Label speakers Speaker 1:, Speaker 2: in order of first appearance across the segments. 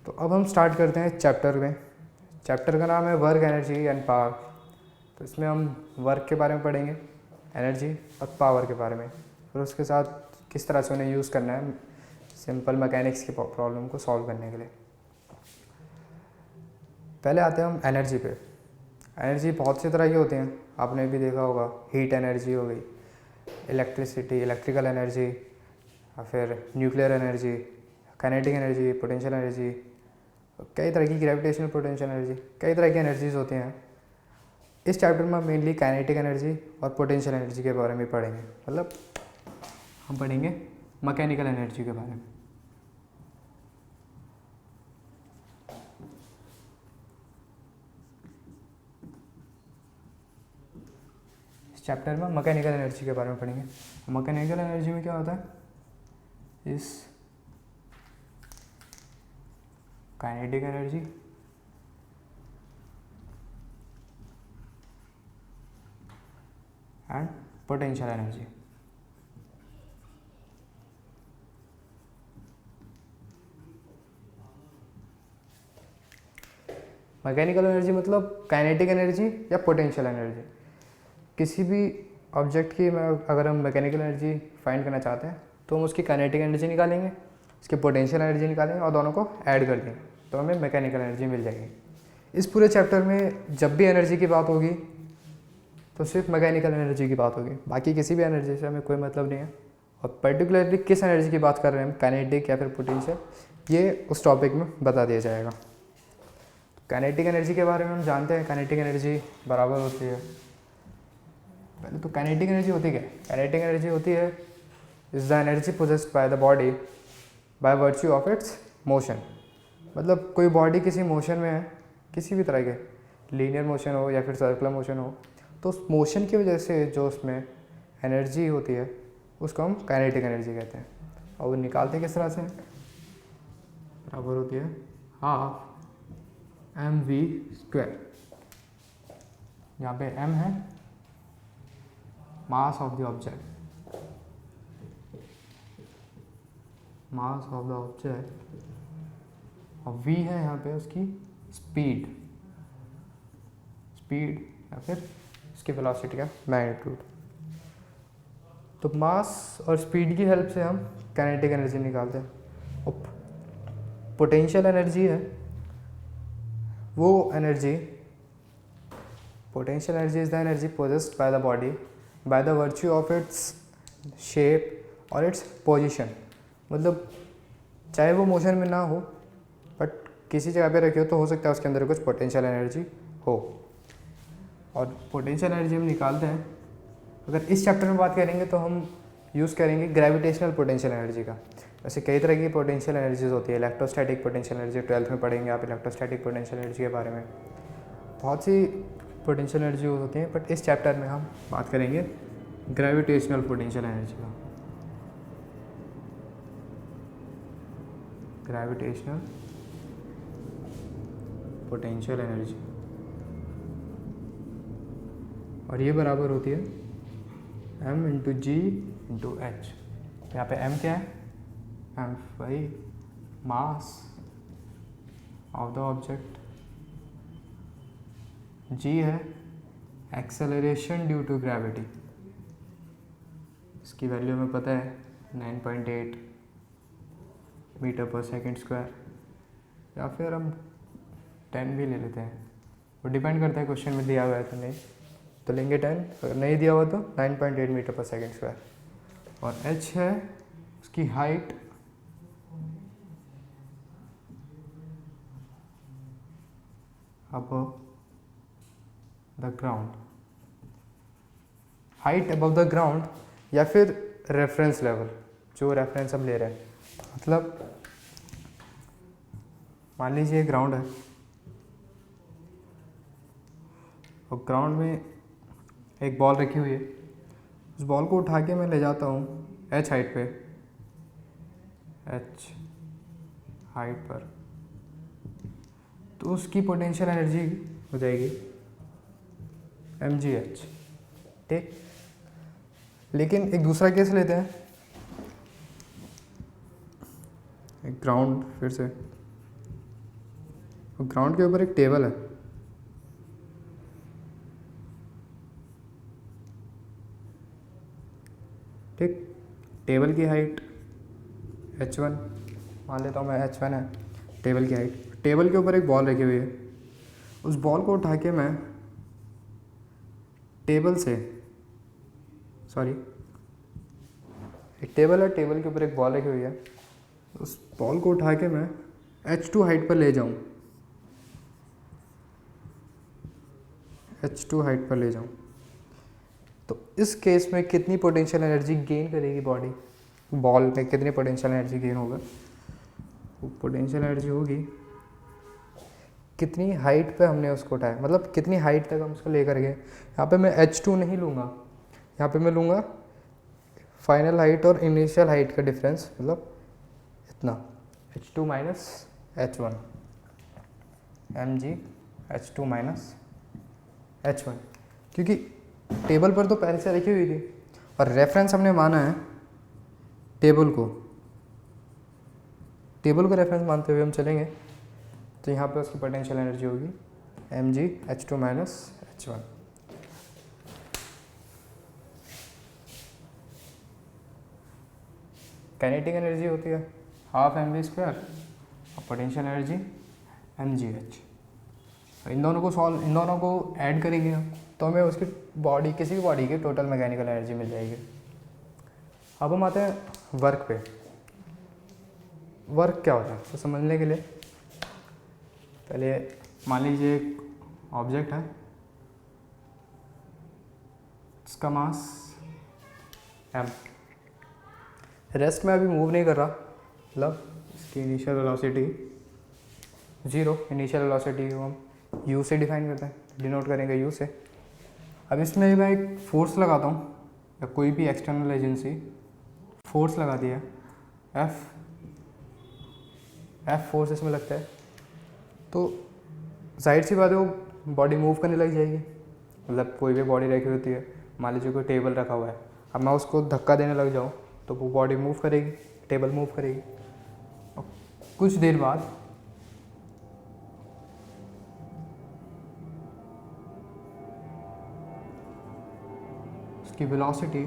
Speaker 1: तो अब हम स्टार्ट करते हैं चैप्टर में। चैप्टर का नाम है वर्क, एनर्जी एंड पावर। तो इसमें हम वर्क के बारे में पढ़ेंगे, एनर्जी और पावर के बारे में, फिर उसके साथ किस तरह से उन्हें यूज़ करना है सिंपल मैकेनिक्स की प्रॉब्लम को सॉल्व करने के लिए। पहले आते हैं हम एनर्जी पे। एनर्जी बहुत सी तरह की होती हैं, आपने भी देखा होगा। हीट एनर्जी हो गई, इलेक्ट्रिसिटी, इलेक्ट्रिकल एनर्जी, या फिर nuclear energy, kinetic energy, potential energy, कई तरह की ग्रेविटेशनल पोटेंशियल एनर्जी, कई तरह की एनर्जीज होती हैं। इस चैप्टर में मेनली काइनेटिक एनर्जी और पोटेंशियल एनर्जी के बारे में पढ़ेंगे, मतलब हम पढ़ेंगे मैकेनिकल एनर्जी के बारे में। इस चैप्टर में मैकेनिकल एनर्जी के बारे में पढ़ेंगे। मैकेनिकल एनर्जी में क्या होता है, इस kinetic energy and potential energy. Mechanical energy मतलब काइनेटिक एनर्जी या पोटेंशियल एनर्जी। किसी भी ऑब्जेक्ट की अगर हम मैकेनिकल एनर्जी फाइंड करना चाहते हैं तो हम उसकी काइनेटिक एनर्जी निकालेंगे, उसकी पोटेंशियल एनर्जी निकालेंगे और दोनों को ऐड कर देंगे तो हमें मैकेनिकल एनर्जी मिल जाएगी। इस पूरे चैप्टर में जब भी एनर्जी की बात होगी तो सिर्फ मैकेनिकल एनर्जी की बात होगी, बाकी किसी भी एनर्जी से हमें कोई मतलब नहीं है। और पर्टिकुलरली किस एनर्जी की बात कर रहे हैं हम, काइनेटिक या फिर पोटेंशियल, ये उस टॉपिक में बता दिया जाएगा। काइनेटिक एनर्जी के बारे में हम जानते हैं, काइनेटिक एनर्जी बराबर होती है, पहले तो काइनेटिक एनर्जी होती क्या है। काइनेटिक एनर्जी होती है is the energy possessed by the body by virtue of its motion. मतलब कोई बॉडी किसी मोशन में है, किसी भी तरह के, लीनियर मोशन हो या फिर सर्कुलर मोशन हो, तो उस मोशन की वजह से जो उसमें एनर्जी होती है उसको हम काइनेटिक एनर्जी कहते हैं। और वो निकालते किस तरह से, बराबर होती है हाफ mv², यहाँ पे m है mass of the object, mass of the object, और v है यहाँ पे उसकी स्पीड, स्पीड या फिर उसकी वेलोसिटी का मैग्नीट्यूड। तो मास और स्पीड की हेल्प से हम काइनेटिक एनर्जी निकालते हैं। और पोटेंशियल एनर्जी है वो energy, potential energy is the energy possessed by the body by the virtue of its shape और इट्स पोजीशन। मतलब चाहे वो मोशन में ना हो बट किसी जगह पे रखे हो तो हो सकता है उसके अंदर कुछ पोटेंशियल एनर्जी हो। और पोटेंशियल एनर्जी हम निकालते हैं, अगर इस चैप्टर में बात करेंगे तो हम यूज़ करेंगे ग्रेविटेशनल पोटेंशियल एनर्जी का। वैसे कई तरह की पोटेंशियल एनर्जीज होती है, इलेक्ट्रोस्टैटिक पोटेंशियल एनर्जी 12th में पढ़ेंगे आप इलेक्ट्रोस्टैटिक पोटेंशियल एनर्जी के बारे में। बहुत सी पोटेंशियल एनर्जी होती हैं, बट इस चैप्टर में हम बात करेंगे ग्रेविटेशनल पोटेंशियल एनर्जी का। ग्रेविटेशनल पोटेंशियल एनर्जी, और ये बराबर होती है m इंटू जी इंटू एच। यहाँ पे m क्या है, m वही mass of the object, g है एक्सेलरेशन ड्यू टू ग्रेविटी, इसकी वैल्यू हमें पता है 9.8 मीटर पर सेकेंड स्क्वायर, या फिर हम 10 भी ले लेते हैं, वो डिपेंड करता है क्वेश्चन में दिया हुआ है तो नहीं तो लेंगे 10, अगर नहीं दिया हुआ तो 9.8 मीटर पर सेकेंड स्क्वायर। और h है उसकी height above the ground, height above the ground या फिर रेफरेंस लेवल, जो रेफरेंस हम ले रहे हैं। मतलब मान लीजिए ग्राउंड है और ग्राउंड में एक बॉल रखी हुई है, उस बॉल को उठा के मैं ले जाता हूँ h हाइट पे, h हाइट पर, तो उसकी पोटेंशियल एनर्जी हो जाएगी mgh। ठीक, लेकिन एक दूसरा केस लेते हैं, एक ग्राउंड फिर से ग्राउंड के ऊपर एक टेबल है, ठीक। टेबल की हाइट h1 मान लेता हूँ मैं, h1 है टेबल की हाइट। टेबल के ऊपर एक बॉल रखी हुई है, उस बॉल को उठा के मैं टेबल से, सॉरी एक टेबल है, टेबल के ऊपर एक बॉल रखी हुई है, उस बॉल को उठा के मैं h2 हाइट पर ले जाऊँ, h2 हाइट पर ले जाऊँ, तो इस केस में कितनी पोटेंशियल एनर्जी गेन करेगी बॉडी, बॉल में कितनी पोटेंशियल एनर्जी गेन होगा? पोटेंशियल एनर्जी होगी कितनी हाइट पे हमने उसको उठाया, मतलब कितनी हाइट तक हम उसको लेकर गए। यहाँ पे मैं h2 नहीं लूँगा, यहाँ पे मैं लूँगा फाइनल हाइट और इनिशियल हाइट का डिफरेंस, मतलब इतना h2 minus h1 mg h2 minus h1, क्योंकि टेबल पर तो पहले से रखी हुई थी और रेफरेंस हमने माना है टेबल को रेफरेंस मानते हुए हम चलेंगे, तो यहाँ पे उसकी पोटेंशियल एनर्जी होगी mg h2 minus h1। Kinetic energy होती है हाफ mv स्क्वायर और पोटेंशियल एनर्जी mgh। इन दोनों को ऐड करेंगे हम, तो हमें उसकी बॉडी, किसी भी बॉडी की टोटल मैकेनिकल एनर्जी मिल जाएगी। अब हम आते हैं वर्क पे। वर्क क्या होता है तो समझने के लिए पहले मान लीजिए एक ऑब्जेक्ट है, इसका मास m, रेस्ट में अभी मूव नहीं कर रहा, मतलब इसकी इनिशियल वेलोसिटी 0, इनिशियल वेलोसिटी को हम u से डिफाइन करते हैं, डिनोट करेंगे u से। अब इसमें मैं एक फोर्स लगाता हूँ या कोई भी एक्सटर्नल एजेंसी फोर्स लगा दिया, F फोर्स इसमें लगता है, तो जाहिर सी बात है वो बॉडी मूव करने लग जाएगी। मतलब कोई भी बॉडी रखी होती है, मान लीजिए कोई टेबल रखा हुआ है, अब मैं उसको धक्का देने लग जाऊँ तो वो बॉडी मूव करेगी, टेबल मूव करेगी। और कुछ देर बाद उसकी वेलोसिटी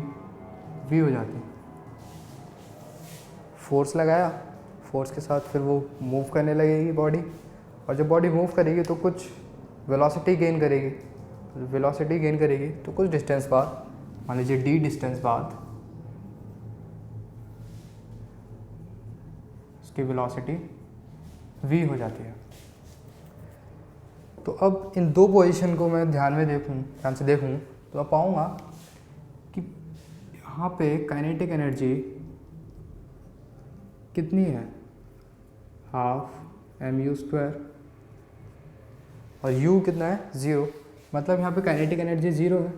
Speaker 1: v हो जाती है। फोर्स लगाया, फोर्स के साथ फिर वो मूव करने लगेगी बॉडी, और जब बॉडी मूव करेगी तो कुछ वेलोसिटी गेन करेगी, तो कुछ डिस्टेंस बाद, मान लीजिए d डिस्टेंस बाद उसकी वेलोसिटी v हो जाती है। तो अब इन दो पोजीशन को मैं ध्यान से देखूं तो मैं पाऊंगा कि यहाँ पे काइनेटिक एनर्जी कितनी है, हाफ mu स्क्वायर, और u कितना है 0, मतलब यहाँ पे काइनेटिक एनर्जी 0 है,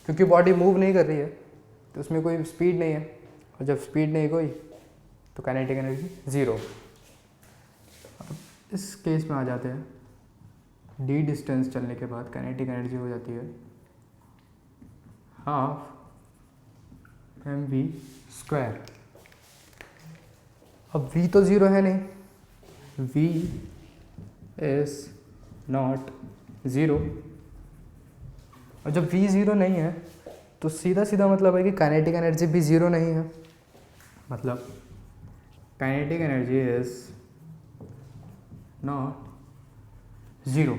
Speaker 1: क्योंकि बॉडी मूव नहीं कर रही है तो उसमें कोई स्पीड नहीं है, और जब स्पीड नहीं कोई तो काइनेटिक एनर्जी 0। अब इस केस में आ जाते हैं, d डिस्टेंस चलने के बाद काइनेटिक एनर्जी हो जाती है हाफ mv स्क्वायर। अब v तो 0 है नहीं, v इज नॉट 0, और जब v 0 नहीं है तो सीधा सीधा मतलब है कि काइनेटिक एनर्जी भी 0 नहीं है, मतलब काइनेटिक एनर्जी इज नॉट 0।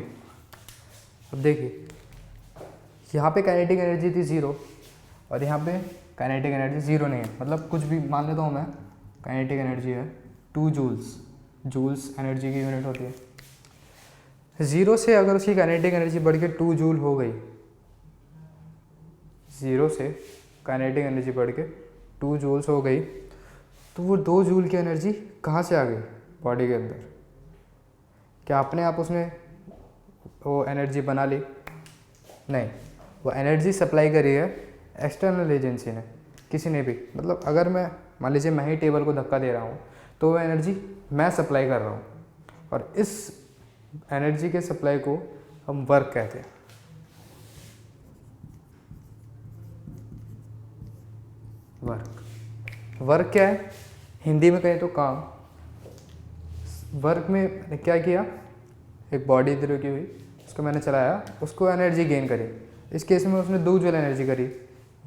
Speaker 1: अब देखिए यहाँ पे काइनेटिक एनर्जी थी 0 और यहाँ पे काइनेटिक एनर्जी 0 नहीं है, मतलब कुछ भी मान लेता हूँ मैं, काइनेटिक एनर्जी है 2 जूल्स एनर्जी की यूनिट होती है। 0 से अगर उसकी काइनेटिक एनर्जी बढ़ के 2 जूल हो गई, 0 से काइनेटिक एनर्जी बढ़ के 2 जूल्स हो गई, तो वो 2 जूल की एनर्जी कहाँ से आ गई बॉडी के अंदर? क्या अपने आप उसने वो एनर्जी बना ली? नहीं, वो एनर्जी सप्लाई करी है एक्सटर्नल एजेंसी ने, किसी ने भी। मतलब अगर मैं मान लीजिए मैं ही टेबल को धक्का दे रहा हूँ तो वो एनर्जी मैं सप्लाई कर रहा हूँ, और इस एनर्जी के सप्लाई को हम वर्क कहते हैं। वर्क क्या है? हिंदी में कहें तो काम। वर्क में मैंने क्या किया, एक बॉडी इधर की हुई, उसको मैंने चलाया, उसको एनर्जी गेन करी। इस केस में उसने 2 जूल एनर्जी करी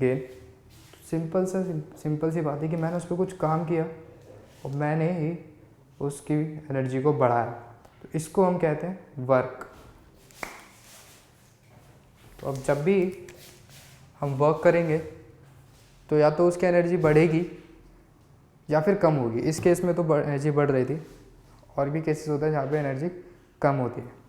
Speaker 1: गेन। सिंपल सी बात है कि मैंने उस पर कुछ काम किया और मैंने ही उसकी एनर्जी को बढ़ाया, तो इसको हम कहते हैं वर्क। तो अब जब भी हम वर्क करेंगे तो या तो उसकी एनर्जी बढ़ेगी या फिर कम होगी। इस केस में तो एनर्जी बढ़ रही थी, और भी केसेस होते हैं जहाँ पे एनर्जी कम होती है।